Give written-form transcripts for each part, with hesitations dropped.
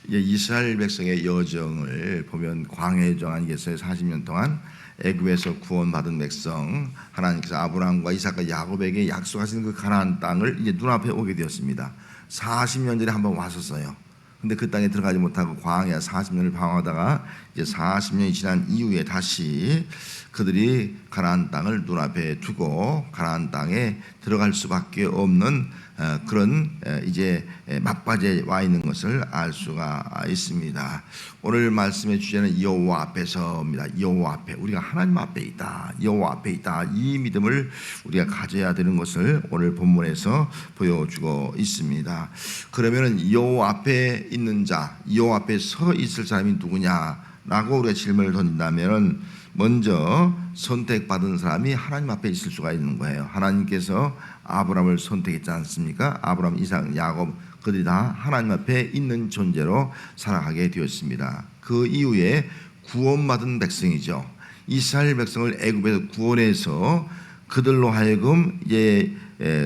이스라엘 백성의 여정을 보면 광야의 여정 아니겠어요? 40년 동안 애굽에서 구원받은 백성, 하나님께서 아브라함과 이삭과 야곱에게 약속하신 그 가나안 땅을 이제 눈앞에 오게 되었습니다. 40년 전에 한번 왔었어요. 근데 그 땅에 들어가지 못하고 광야 40년을 방황하다가 이제 40년이 지난 이후에 다시 그들이 가나안 땅을 눈앞에 두고 가나안 땅에 들어갈 수밖에 없는 그런 이제 막바지에 와 있는 것을 알 수가 있습니다. 오늘 말씀의 주제는 여호와 앞에서입니다. 여호와 앞에, 우리가 하나님 앞에 있다, 여호와 앞에 있다, 이 믿음을 우리가 가져야 되는 것을 오늘 본문에서 보여주고 있습니다. 그러면은 여호와 앞에 있는 자, 여호와 앞에 서 있을 사람이 누구냐라고 우리가 질문을 던진다면은 먼저 선택받은 사람이 하나님 앞에 있을 수가 있는 거예요. 하나님께서 아브라함을 선택했지 않습니까? 아브라함, 이삭, 야곱, 그들이 다 하나님 앞에 있는 존재로 살아가게 되었습니다. 그 이후에 구원받은 백성이죠. 이스라엘 백성을 애굽에서 구원해서 그들로 하여금 이제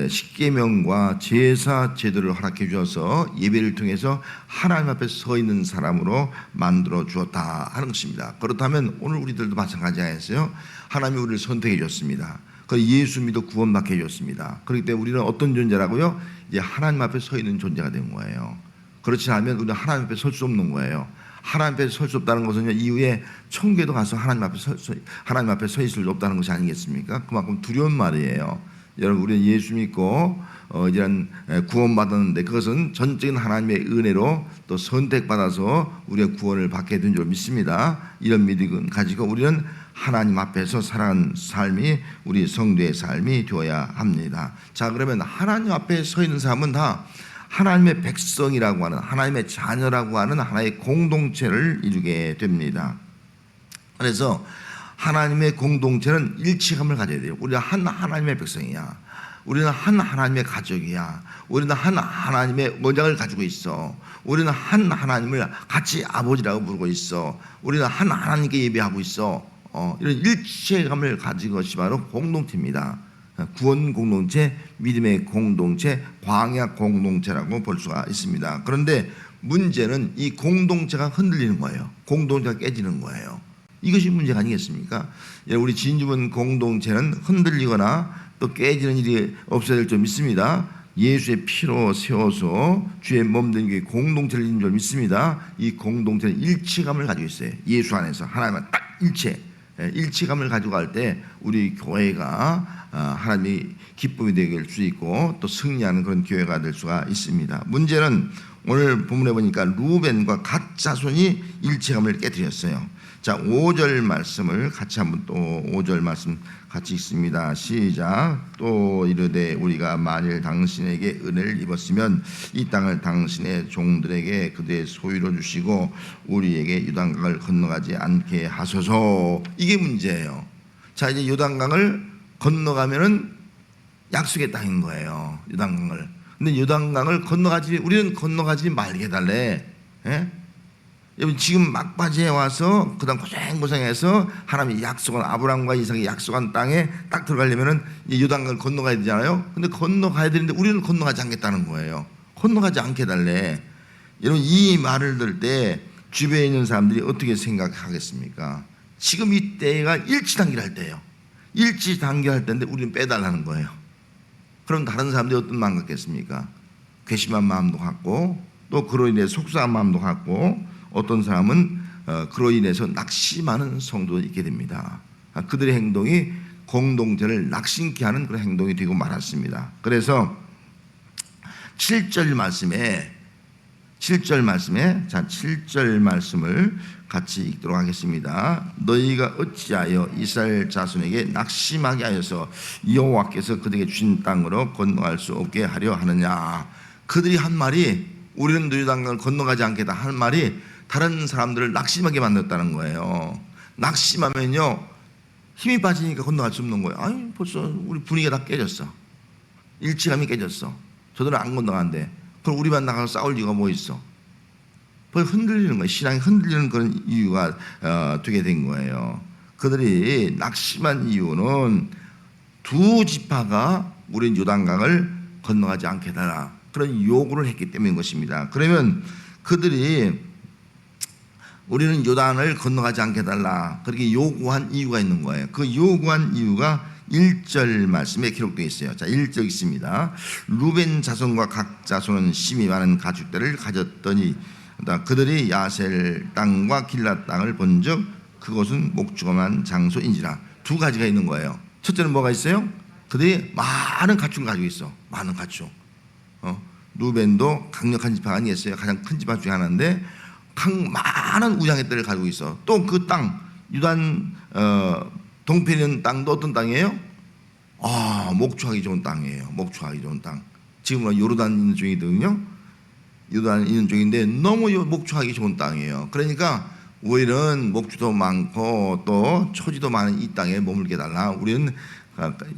십계명과 제사 제도를 허락해 주어서 예배를 통해서 하나님 앞에 서 있는 사람으로 만들어 주었다 하는 것입니다. 그렇다면 오늘 우리들도 마찬가지 아니겠어요? 하나님이 우리를 선택해 줬습니다. 그 예수 믿어 구원받게 해줬습니다. 그렇기 때문에 우리는 어떤 존재라고요? 이제 하나님 앞에 서 있는 존재가 된 거예요. 그렇지 않으면 우리는 하나님 앞에 설 수 없는 거예요. 하나님 앞에 설 수 없다는 것은 이후에 천국에도 가서 하나님 앞에 서 있을 수 없다는 것이 아니겠습니까? 그만큼 두려운 말이에요. 여러분, 우리는 예수 믿고 이런 구원받았는데 그것은 전적인 하나님의 은혜로 또 선택받아서 우리가 구원을 받게 된 줄 믿습니다. 이런 믿음을 가지고 우리는 하나님 앞에서 살아가는 삶이 우리 성도의 삶이 되어야 합니다. 자, 그러면 하나님 앞에 서 있는 사람은 다 하나님의 백성이라고 하는, 하나님의 자녀라고 하는 하나의 공동체를 이루게 됩니다. 그래서 하나님의 공동체는 일치감을 가져야 돼요. 우리가 한 하나님의 백성이야. 우리는 한 하나님의 가족이야. 우리는 한 하나님의 언약을 가지고 있어. 우리는 한 하나님을 같이 아버지라고 부르고 있어. 우리는 한 하나님께 예배하고 있어. 이런 일체감을 가진 것이 바로 공동체입니다. 구원 공동체, 믿음의 공동체, 광야 공동체라고 볼 수가 있습니다. 그런데 문제는 이 공동체가 흔들리는 거예요. 공동체가 깨지는 거예요. 이것이 문제가 아니겠습니까? 우리 진주문 공동체는 흔들리거나 또 깨지는 일이 없어야 될 줄 믿습니다. 예수의 피로 세워서 주의 몸된 게 공동체를 이룬 줄 믿습니다. 이 공동체는 일치감을 가지고 있어요. 예수 안에서 하나님은 딱 일치감을 가지고 갈 때 우리 교회가 하나님이 기쁨이 되게 될 수 있고 또 승리하는 그런 교회가 될 수가 있습니다. 문제는 오늘 본문에 보니까 루벤과 갓 자손이 일체감을 깨뜨렸어요. 자, 5절 말씀을 같이 한번 또 5절 말씀 같이 읽습니다. 시작. 또 이르되 우리가 만일 당신에게 은혜를 입었으면 이 땅을 당신의 종들에게 그들의 소유로 주시고 우리에게 요단강을 건너가지 않게 하소서. 이게 문제예요. 자, 이제 요단강을 건너가면은 약속의 땅인 거예요. 요단강을. 근데 요단강을 우리는 건너가지 말게 해달래. 예? 여러분, 지금 막바지에 와서 그다음 고생해서 하나님이 약속한 아브라함과 이삭이 약속한 땅에 딱 들어가려면은 요단강을 건너가야 되잖아요. 근데 건너가야 되는데 우리는 건너가지 않겠다는 거예요. 건너가지 않게 해달래. 여러분, 이 말을 들을 때 주변에 있는 사람들이 어떻게 생각하겠습니까? 지금 이 때가 일치단결할 때예요. 일치단결할 때인데 우리는 빼달라는 거예요. 그럼 다른 사람들이 어떤 마음 갖겠습니까? 괘씸한 마음도 갖고 또 그로 인해 속상한 마음도 갖고 어떤 사람은 그로 인해서 낙심하는 성도도 있게 됩니다. 그들의 행동이 공동체를 낙심케 하는 그런 행동이 되고 말았습니다. 그래서 7절 말씀에 자, 7절 말씀을 같이 읽도록 하겠습니다. 너희가 어찌하여 이스라엘 자손에게 낙심하게 하여서 여호와께서 그들에게 주신 땅으로 건너갈 수 없게 하려 하느냐. 그들이 한 말이 우리는 요단강을 건너가지 않겠다 한 말이 다른 사람들을 낙심하게 만들었다는 거예요. 낙심하면요 힘이 빠지니까 건너갈 수 없는 거예요. 아니, 벌써 우리 분위기가 다 깨졌어. 일치감이 깨졌어. 저들은 안 건너간대. 그럼 우리만 나가서 싸울 이유가 뭐 있어? 벌써 흔들리는 거예요. 신앙이 흔들리는 그런 이유가 되게 된 거예요. 그들이 낙심한 이유는 두 지파가 우린 요단강을 건너가지 않게 해달라 그런 요구를 했기 때문인 것입니다. 그러면 그들이 우리는 요단을 건너가지 않게 해달라 그렇게 요구한 이유가 있는 거예요. 그 요구한 이유가 1절 말씀에 기록되어 있어요. 자, 1절 있습니다. 루벤 자손과 각 자손은 심히 많은 가축들을 가졌더니 그들이 야셀 땅과 길랏 땅을 본즉 그곳은 목축험한 장소인지라. 두 가지가 있는 거예요. 첫째는 뭐가 있어요? 그들이 많은 가축을 가지고 있어. 많은 가축. 루벤도 강력한 지파가 아니겠어요? 가장 큰 지파 중에 하나인데 많은 우상의 뜰을 가지고 있어. 또 그 땅 유단 동편에 있는 땅도 어떤 땅이에요? 목축하기 좋은 땅이에요. 목축하기 좋은 땅. 지금은 요르단 있는 쪽이거든요. 요르단 있는 쪽인데 너무 목축하기 좋은 땅이에요. 그러니까 우리는 목주도 많고 또 초지도 많은 이 땅에 머물게 달라. 우리는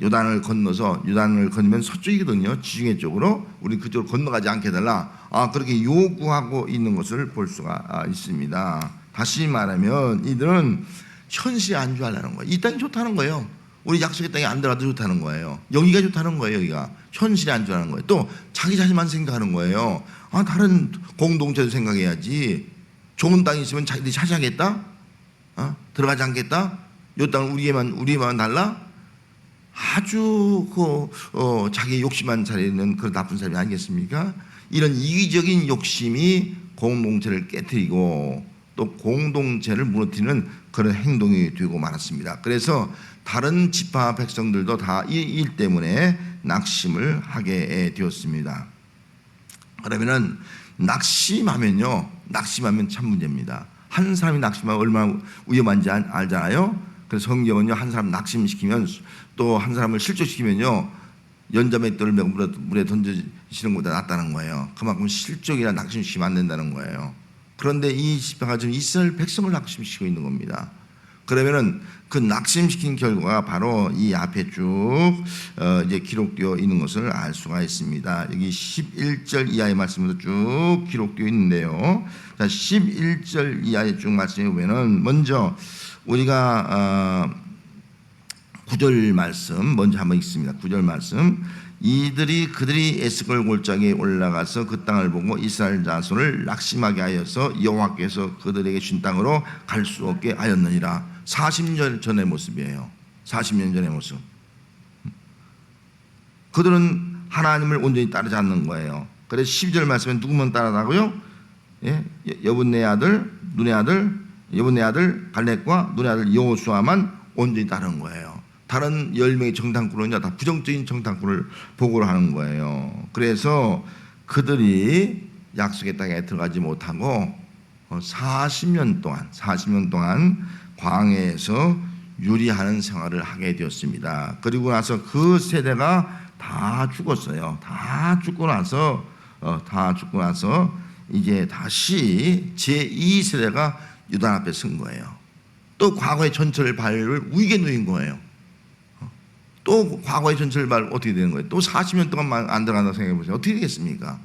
요단을 건너서 요단을 건너면 서쪽이거든요. 지중해 쪽으로 우리 그쪽으로 건너가지 않게 해달라. 그렇게 요구하고 있는 것을 볼 수가 있습니다. 다시 말하면 이들은 현실에 안주하려는 거예요. 이 땅이 좋다는 거예요. 우리 약속의 땅에 안 들어가도 좋다는 거예요. 여기가 좋다는 거예요. 여기가 현실에 안주하는 거예요. 또 자기 자신만 생각하는 거예요. 다른 공동체도 생각해야지. 좋은 땅이 있으면 자기들이 차지하겠다? 들어가지 않겠다? 이 땅은 우리에만 달라? 아주 자기의 욕심만 차리는 그런 나쁜 사람이 아니겠습니까? 이런 이기적인 욕심이 공동체를 깨뜨리고 또 공동체를 무너뜨리는 그런 행동이 되고 말았습니다. 그래서 다른 지파 백성들도 다 이 일 때문에 낙심을 하게 되었습니다. 그러면은 낙심하면 참 문제입니다. 한 사람이 낙심하면 얼마나 위험한지 알잖아요. 그래서 성경은요, 한 사람 낙심시키면 또 한 사람을 실족시키면요 연자맷돌을 메고 물에 던져지는 것보다 낫다는 거예요. 그만큼 실족이나 낙심시키면 안 된다는 거예요. 그런데 이 지파가 지금 이스라엘 백성을 낙심시키고 있는 겁니다. 그러면은 그 낙심시킨 결과가 바로 이 앞에 쭉 이제 기록되어 있는 것을 알 수가 있습니다. 여기 11절 이하의 말씀으로 쭉 기록되어 있는데요. 자, 11절 이하의 쭉 말씀에 보면은 먼저 우리가 9절 말씀 먼저 한번 읽습니다. 9절 말씀. 그들이 에스골 골짜기에 올라가서 그 땅을 보고 이스라엘 자손을 낙심하게 하여서 여호와께서 그들에게 준 땅으로 갈 수 없게 하였느니라. 40년 전의 모습이에요. 40년 전의 모습. 그들은 하나님을 온전히 따르지 않는 거예요. 그래서 12절 말씀에 누구만 따르다고요? 여분네 아들, 눈의 아들, 여분네 아들 갈렙과 눈의 아들 여호수아만 온전히 따르는 거예요. 다른 10명의 정탐꾼은요 다 부정적인 정탐꾼을 보고를 하는 거예요. 그래서 그들이 약속의 땅에 들어가지 못하고 40년 동안 광야에서 유리하는 생활을 하게 되었습니다. 그리고 나서 그 세대가 다 죽었어요. 다 죽고 나서 이제 다시 제2세대가 유단 앞에 선 거예요. 또 과거의 전철을 밟을 위기에 놓인 거예요. 또 과거의 전철을 밟으면 어떻게 되는 거예요? 또 40년 동안 안 들어간다고 생각해 보세요. 어떻게 되겠습니까?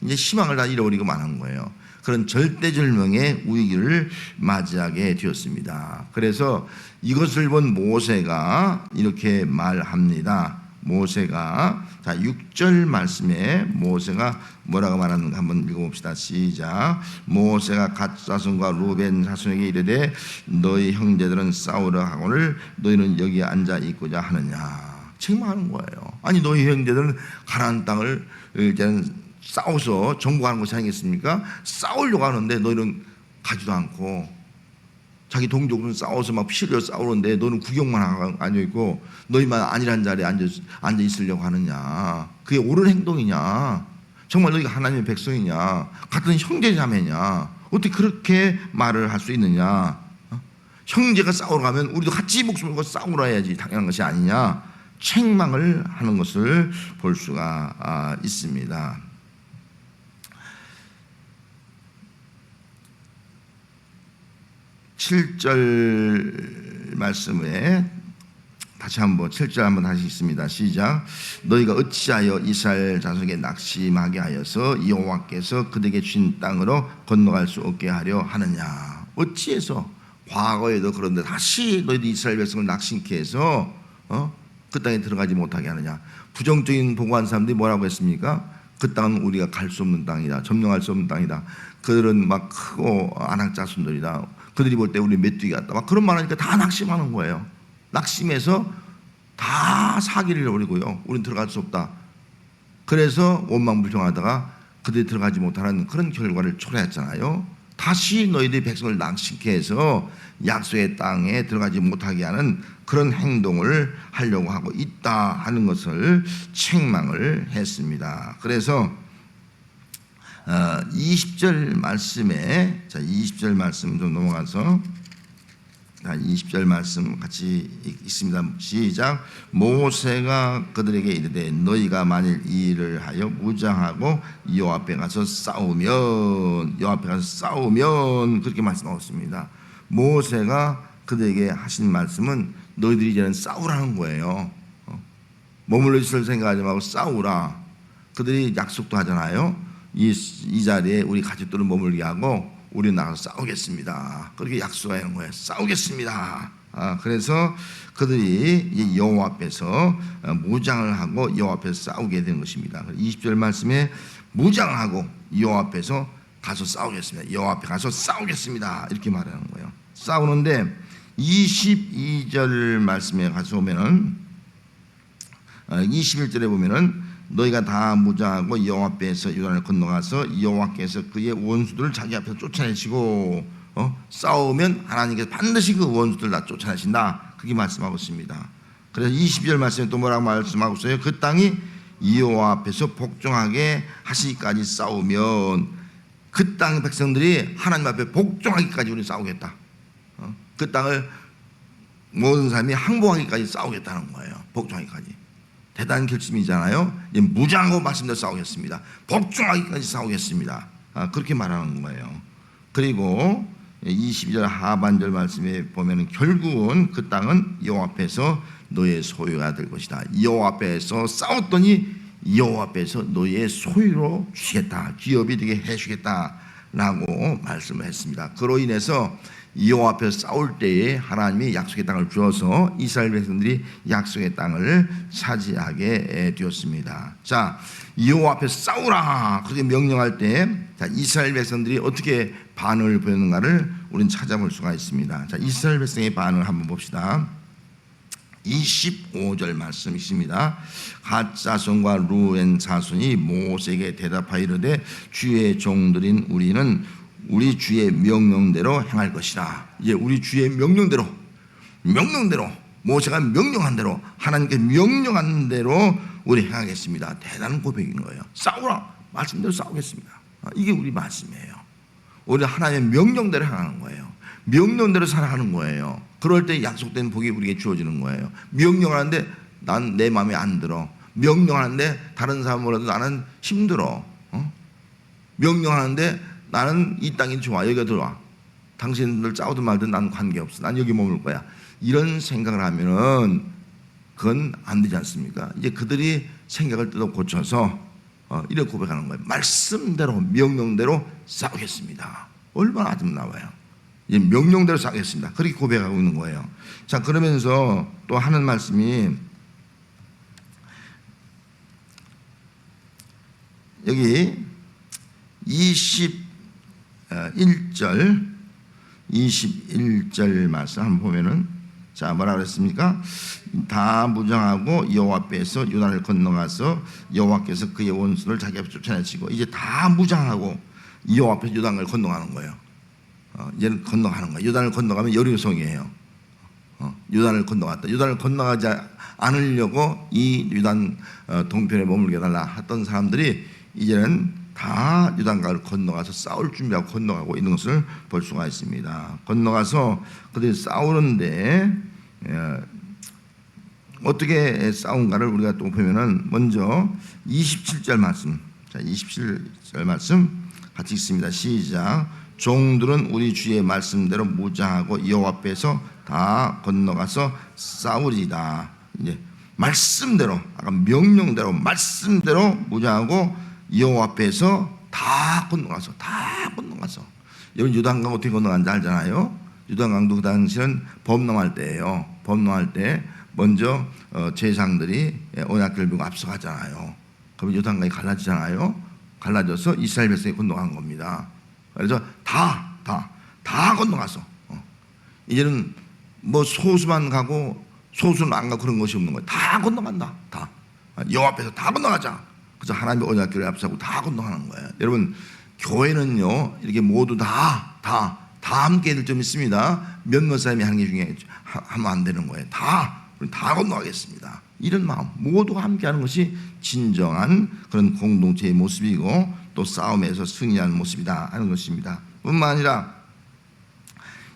이제 희망을 다 잃어버리고 마는 거예요. 그런 절대절명의 위기를 맞이하게 되었습니다. 그래서 이것을 본 모세가 이렇게 말합니다. 모세가 6절 말씀에 모세가 뭐라고 말하는가 한번 읽어봅시다. 시작. 모세가 갓 자손과 루벤 자손에게 이르되 너희 형제들은 싸우러 하거늘 너희는 여기 앉아 있고자 하느냐. 책망하는 거예요. 아니 너희 형제들은 가나안 땅을 이제는 싸워서 정복하는 것이 아니겠습니까? 싸우려고 하는데 너희는 가지도 않고 자기 동족은 싸워서 막 피를 싸우는데 너는 구경만 앉아있고 너희만 안일한 자리에 앉아 있으려고 하느냐. 그게 옳은 행동이냐? 정말 너희가 하나님의 백성이냐? 같은 형제자매냐? 어떻게 그렇게 말을 할 수 있느냐? 형제가 싸우러 가면 우리도 같이 목숨을 걸고 싸우러 해야지 당연한 것이 아니냐? 책망을 하는 것을 볼 수가 있습니다. 7절 말씀에 다시 한번 7절 한번 다시 읽습니다. 시작. 너희가 어찌하여 이스라엘 자손에게 낙심하게 하여서 여호와께서 그들에게 주신 땅으로 건너갈 수 없게 하려 하느냐. 어찌해서 과거에도 그런데 다시 너희들 이스라엘 백성을 낙심케 해서 그 땅에 들어가지 못하게 하느냐. 부정적인 보고한 사람들이 뭐라고 했습니까? 그 땅은 우리가 갈 수 없는 땅이다. 점령할 수 없는 땅이다. 그들은 막 크고 아낙 자손들이다. 그들이 볼 때 우리 메뚜기 같다. 막 그런 말 하니까 다 낙심하는 거예요. 낙심해서 다 사기를 벌이고요. 우린 들어갈 수 없다. 그래서 원망불평하다가 그들이 들어가지 못하는 그런 결과를 초래했잖아요. 다시 너희들이 백성을 낭심케 해서 약속의 땅에 들어가지 못하게 하는 그런 행동을 하려고 하고 있다 하는 것을 책망을 했습니다. 그래서 20절 말씀에, 자 20절 말씀 좀 넘어가서 20절 말씀 같이 있습니다. 시작. 모세가 그들에게 이르되 너희가 만일 이 일을 하여 무장하고 여호와 앞에 가서 싸우면 그렇게 말씀하셨습니다. 모세가 그들에게 하신 말씀은 너희들이 이제는 싸우라는 거예요. 머물러 있을 생각하지 말고 싸우라. 그들이 약속도 하잖아요. 이 자리에 우리 가족들을 머물게 하고 우리 나가서 싸우겠습니다. 그렇게 약속하는 거예요. 싸우겠습니다. 그래서 그들이 여호와 앞에서 무장을 하고 여호와 앞에서 싸우게 된 것입니다. 20절 말씀에 무장하고 여호와 앞에서 가서 싸우겠습니다. 여호와 앞에 가서 싸우겠습니다. 이렇게 말하는 거예요. 싸우는데 22절 말씀에 가서 보면은 21절에 보면은 너희가 다 무장하고 여호와 앞에서 요단을 건너가서 여호와께서 그의 원수들을 자기 앞에서 쫓아내시고 싸우면 하나님께서 반드시 그 원수들 다 쫓아내신다. 그렇게 말씀하고 있습니다. 그래서 22절 말씀에 또 뭐라고 말씀하고 있어요? 그 땅이 여호와 앞에서 복종하게 하시기까지 싸우면 그 땅 백성들이 하나님 앞에 복종하기까지 우리 싸우겠다. 그 땅을 모든 사람이 항복하기까지 싸우겠다는 거예요. 복종하기까지. 대단한 결심이잖아요. 무장하고 말씀대로 싸우겠습니다. 복종하기까지 싸우겠습니다. 그렇게 말하는 거예요. 그리고 22절 하반절 말씀에 보면 결국은 그 땅은 여호와 앞에서 너의 소유가 될 것이다. 여호와 앞에서 싸웠더니 여호와 앞에서 너의 소유로 주시겠다. 기업이 되게 해주겠다라고 말씀을 했습니다. 그로 인해서 여호와 앞에서 싸울 때에 하나님이 약속의 땅을 주어서 이스라엘 백성들이 약속의 땅을 차지하게 되었습니다. 자, 여호와 앞에서 싸우라 그렇게 명령할 때 이스라엘 백성들이 어떻게 반응을 보였는가를 우리는 찾아볼 수가 있습니다. 자, 이스라엘 백성의 반응을 한번 봅시다. 25절 말씀 있습니다. 갓 자손과 루벤 자손이 모세에게 대답하여 이르되 주의 종들인 우리는 우리 주의 명령대로 행할 것이다. 이제 우리 주의 명령대로 모세가 명령한 대로 하나님께 명령한 대로 우리 행하겠습니다. 대단한 고백인 거예요. 싸우라 말씀대로 싸우겠습니다. 이게 우리 말씀이에요. 우리 하나님의 명령대로 행하는 거예요. 명령대로 살아가는 거예요. 그럴 때 약속된 복이 우리에게 주어지는 거예요. 명령하는데 난 내 마음에 안 들어. 명령하는데 다른 사람보다도 나는 힘들어. 명령하는데 나는 이 땅이 좋아. 여기가 들어와. 당신들 싸우든 말든 난 관계없어. 난 여기 머물 거야. 이런 생각을 하면은 그건 안 되지 않습니까? 이제 그들이 생각을 뜯어 고쳐서 이렇게 고백하는 거예요. 말씀대로 명령대로 싸우겠습니다. 얼마나 아름다워요. 이제 명령대로 싸우겠습니다. 그렇게 고백하고 있는 거예요. 자, 그러면서 또 하는 말씀이 여기 21절 말씀 한번 보면은 자 뭐라 그랬습니까? 다 무장하고 여호와 앞에서 요단을 건너가서 여호와께서 그의 원수를 자기 앞에 쫓아내시고 이제 다 무장하고 여호와 앞에서 요단을 건너가는 거예요. 이제는 건너가는 거예요. 요단을 건너가면 여리고성이에요. 요단을 건너갔다. 요단을 건너가지 않으려고 이 요단 동편에 머물게 달라 했던 사람들이 이제는 다 요단강을 건너가서 싸울 준비하고 건너가고 있는 것을 볼 수가 있습니다. 건너가서 그들이 싸우는데 어떻게 싸운가를 우리가 또 보면은 먼저 27절 말씀, 자 27절 말씀 같이 읽습니다. 시작. 종들은 우리 주의 말씀대로 무장하고 여호와 앞에서 다 건너가서 싸우리다. 이제 말씀대로, 아까 명령대로 말씀대로 무장하고 여호와 앞에서 다 건너가서 여러분 요단강 어떻게 건너간지 알잖아요. 요단강도 그 당시는 범람할 때예요. 범람할 때 먼저 제사장들이 언약궤를 들고 앞서가잖아요. 그러면 요단강이 갈라지잖아요. 갈라져서 이스라엘 백성이 건너간 겁니다. 그래서 다 건너갔어. 이제는 뭐 소수만 가고 소수는 안 가고 그런 것이 없는 거예요. 다 건너간다. 다 여호와 앞에서 다 건너가자. 그래서 하나님의 언약궤를 앞세우고 다 건너가는 거예요. 여러분, 교회는요 이렇게 모두 다 함께 될 점이 있습니다. 몇몇 사람이 하는 게 중요해. 하면 안 되는 거예요. 다 건너가겠습니다. 이런 마음, 모두가 함께하는 것이 진정한 그런 공동체의 모습이고 또 싸움에서 승리하는 모습이다 하는 것입니다. 뿐만 아니라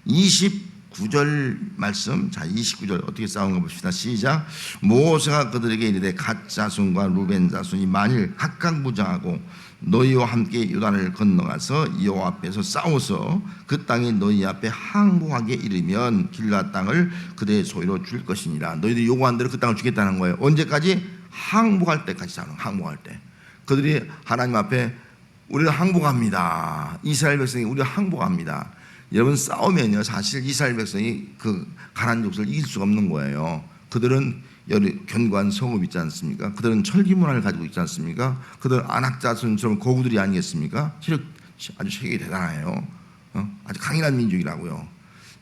29절 말씀, 자 29절 어떻게 싸우는 거 봅시다. 시작. 모세가 그들에게 이르되 갓 자손과 루벤 자손이 만일 각각 무장하고 너희와 함께 요단을 건너가서 여호와 앞에서 싸워서 그 땅이 너희 앞에 항복하게 이르면 길앗 땅을 그들의 소유로 줄 것이니라. 너희들이 요구한 대로 그 땅을 주겠다는 거예요. 언제까지? 항복할 때까지 싸우는, 항복할 때. 그들이 하나님 앞에 우리는 항복합니다. 이스라엘 백성이 우리가 항복합니다. 여러분, 싸우면요 사실 이스라엘 백성이 그 가나안 족속을 이길 수가 없는 거예요. 그들은 견고한 성읍 있지 않습니까? 그들은 철기 문화를 가지고 있지 않습니까? 그들은 안악자손처럼 고구들이 아니겠습니까? 아주 체격이 대단해요. 아주 강인한 민족이라고요.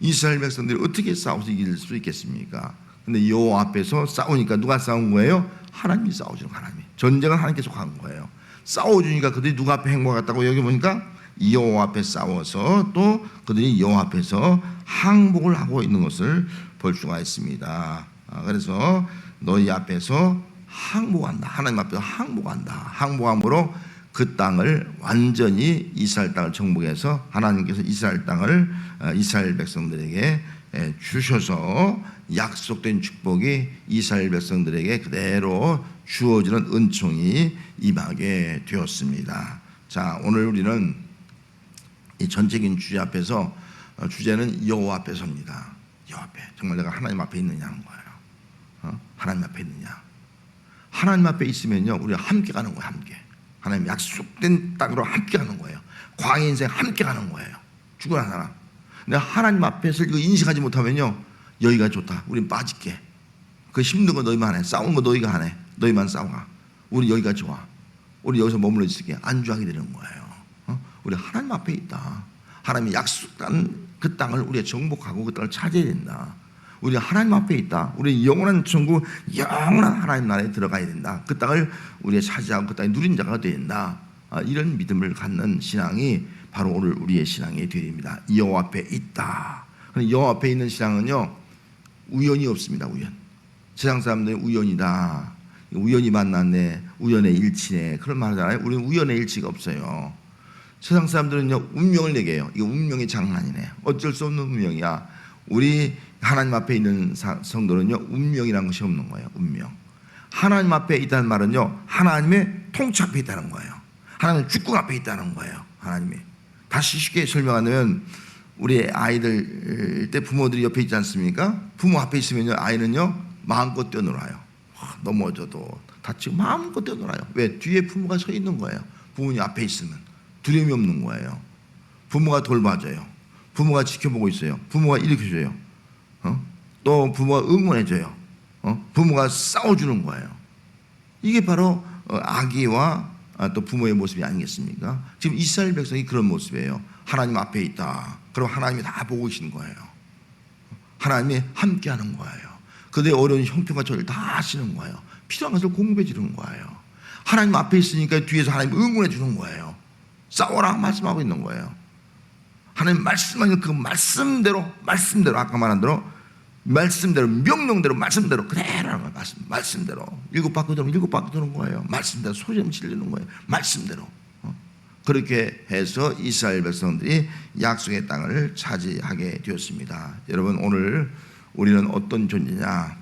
이스라엘 백성들이 어떻게 싸워서 이길 수 있겠습니까? 근데 여호와 앞에서 싸우니까 누가 싸운 거예요? 하나님이 싸워주는 거예요. 하나님이. 전쟁은 하나님께서 한 거예요. 싸워주니까 그들이 누가 앞에 행복했다고 여기 보니까 여호와 앞에 싸워서 또 그들이 여호와 앞에서 항복을 하고 있는 것을 볼 수가 있습니다. 그래서 너희 앞에서 항복한다. 하나님 앞에서 항복한다. 항복함으로 그 땅을 완전히 이스라엘 땅을 정복해서 하나님께서 이스라엘 땅을 이스라엘 백성들에게 주셔서 약속된 축복이 이스라엘 백성들에게 그대로 주어지는 은총이 임하게 되었습니다. 자, 오늘 우리는 이 전체적인 주제 앞에서 주제는 여호와 앞에서입니다. 여호와 앞에. 정말 내가 하나님 앞에 있느냐는 거예요. 하나님 앞에 있느냐. 하나님 앞에 있으면요 우리가 함께 가는 거예요. 함께. 하나님 약속된 땅으로 함께 가는 거예요. 광야 인생 함께 가는 거예요. 죽어난 사람. 근데 하나님 앞에서 이거 인식하지 못하면요 여기가 좋다. 우린 빠질게. 그 힘든 거 너희만 해. 싸우는 거 너희가 안 해. 너희만 싸워가. 우리 여기가 좋아. 우리 여기서 머물러 있을게. 안주하게 되는 거예요. 우리 하나님 앞에 있다. 하나님이 약속한 그 땅을 우리가 정복하고 그 땅을 차지해야 된다. 우리 하나님 앞에 있다. 우리 영원한 천국, 영원한 하나님 나라에 들어가야 된다. 그 땅을 우리가 차지하고 그 땅에 누린 자가 되야 된다. 이런 믿음을 갖는 신앙이 바로 오늘 우리의 신앙이 되어야 됩니다. 여호와 앞에 있다. 여호와 앞에 있는 신앙은요 우연이 없습니다. 우연. 세상 사람들은 우연이다. 우연히 만났네. 우연의 일치네. 그런 말 하잖아요. 우리는 우연의 일치가 없어요. 세상 사람들은요 운명을 내게요. 이거 운명의 장난이네. 어쩔 수 없는 운명이야. 우리 하나님 앞에 있는 성도는요 운명이라는 것이 없는 거예요. 운명. 하나님 앞에 있다는 말은요 하나님의 통치 앞에 있다는 거예요. 하나님의 주권 앞에 있다는 거예요. 하나님이. 다시 쉽게 설명하면 우리 아이들 때 부모들이 옆에 있지 않습니까? 부모 앞에 있으면요 아이는요 마음껏 뛰어놀아요. 넘어져도 다치고 마음껏 뛰어놀아요. 왜? 뒤에 부모가 서 있는 거예요. 부모님 앞에 있으면 두려움이 없는 거예요. 부모가 돌봐줘요. 부모가 지켜보고 있어요. 부모가 일으켜줘요. 또 부모가 응원해줘요. 부모가 싸워주는 거예요. 이게 바로 아기와 또 부모의 모습이 아니겠습니까? 지금 이스라엘 백성이 그런 모습이에요. 하나님 앞에 있다. 그럼 하나님이 다 보고 계신 거예요. 하나님이 함께하는 거예요. 그들의 어려운 형편과 저를 다 하시는 거예요. 필요한 것을 공급해 주는 거예요. 하나님 앞에 있으니까 뒤에서 하나님 응원해 주는 거예요. 싸워라 말씀하고 있는 거예요. 하나님 말씀하는 그 말씀대로 아까 말한 대로 말씀대로 명령대로 말씀대로 그대로 하는 거예요. 말씀대로 일곱 바퀴 도는 거예요. 말씀대로 소리 좀 지르는 거예요. 말씀대로. 그렇게 해서 이스라엘 백성들이 약속의 땅을 차지하게 되었습니다. 여러분 오늘 우리는 어떤 존재냐?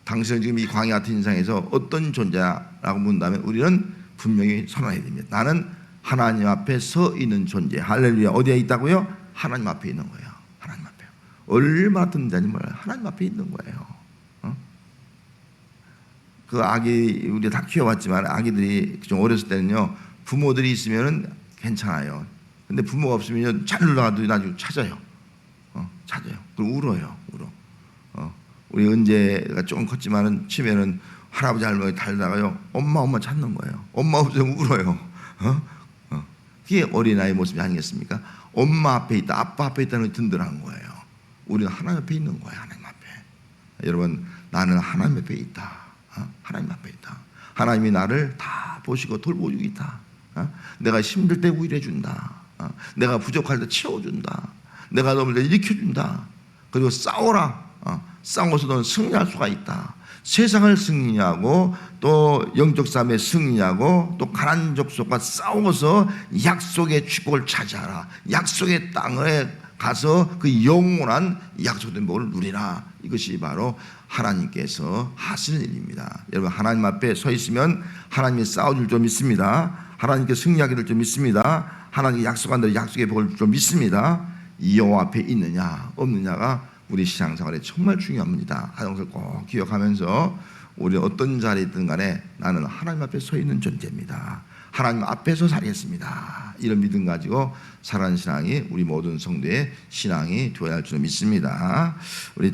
당신은 지금 이 광야 같은 인생에서 어떤 존재라고 묻는다면 우리는 분명히 선언해야 됩니다. 나는 하나님 앞에 서 있는 존재. 할렐루야. 어디에 있다고요? 하나님 앞에 있는 거예요. 하나님 앞에. 얼마나 든든한지 몰라요. 하나님 앞에 있는 거예요. 그 아기 우리 다 키워봤지만 아기들이 좀 어렸을 때는요 부모들이 있으면은 괜찮아요. 근데 부모가 없으면 잘 놀다가도 나중에 찾아요. 찾아요. 그리고 울어요. 울어. 우리 은재가 조금 컸지만은 치면은 할아버지 할머니 달다가요 엄마 찾는 거예요. 엄마 없으면 울어요. 그게 어린아이의 모습이 아니겠습니까? 엄마 앞에 있다, 아빠 앞에 있다는 게 든든한 거예요. 우리는 하나님 앞에 있는 거예요. 하나님 앞에. 여러분, 나는 하나님 앞에 있다. 하나님 앞에 있다. 하나님이 나를 다 보시고 돌보주고 있다. 내가 힘들 때 위로해 준다. 내가 부족할 때 채워준다. 내가 넘을 때 일으켜준다. 그리고 싸워라. 싸워서 너는 승리할 수가 있다. 세상을 승리하고 또 영적 싸움에 승리하고 또 가난한 족속과 싸워서 약속의 축복을 차지하라. 약속의 땅에 가서 그 영원한 약속된 복을 누리라. 이것이 바로 하나님께서 하시는 일입니다. 여러분, 하나님 앞에 서 있으면 하나님이 싸워줄 줄 믿습니다. 하나님께 승리하게 될 줄 믿습니다. 하나님이 약속한 대로 약속의 복을 줄 줄 믿습니다. 여호와 앞에 있느냐 없느냐가 우리 신앙생활에 정말 중요합니다. 하는 것을 꼭 기억하면서 우리 어떤 자리에 있든 간에 나는 하나님 앞에 서 있는 존재입니다. 하나님 앞에서 살겠습니다. 이런 믿음 가지고 살아가는 신앙이 우리 모든 성도의 신앙이 되어야 할 줄 믿습니다. 우리